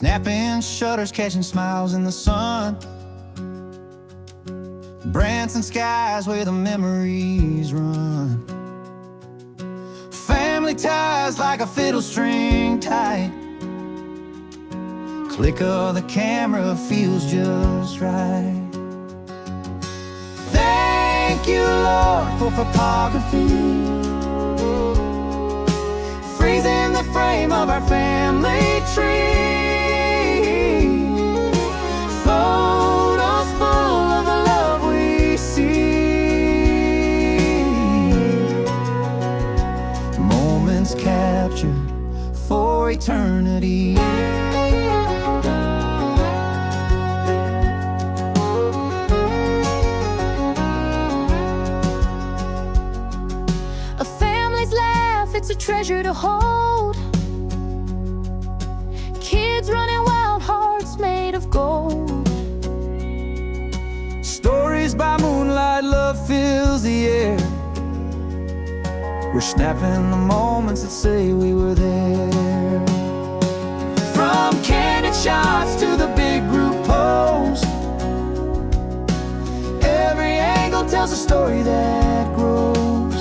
Snapping shutters, catching smiles in the sun. Branson skies where the memories run. Family ties like a fiddle string tight. Click of the camera feels just right. Thank you, Lord, for photography. Freezing the frame of our family tree. Photos full of the love we see. Moments captured for eternity. A family's laugh, it's a treasure to hold. Kids running wild, hearts made of gold. Stories by moonlight, love fills the air. We're snapping the moments that say we were there. From candid shots to the big group pose, every angle tells a story that grows.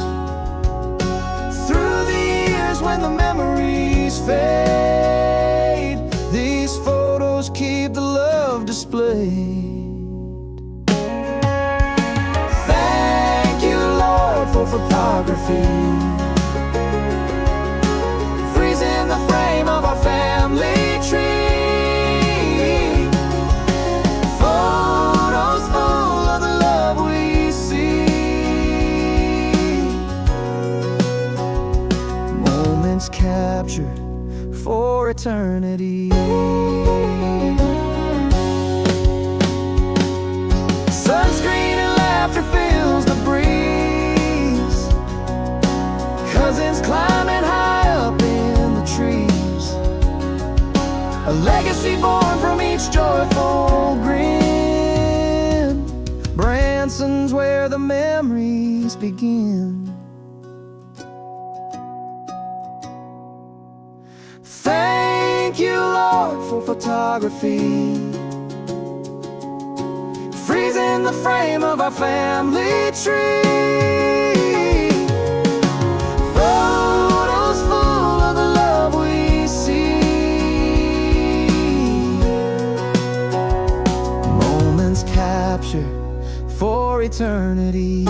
Through the years when the memories fade, these photos keep the love displayed. Thank you, Lord, for photography. Freezing the frame of our family tree. Photos full of the love we see. Moments captured for eternity. Sunscreen and laughter fills the breeze. Cousins climbing high up in the trees. A legacy born from each joyful grin. Branson's where the memories begin. Thank you, Lord, for photography. Freezing the frame of our family tree. Photos full of the love we see. Moments captured for eternity.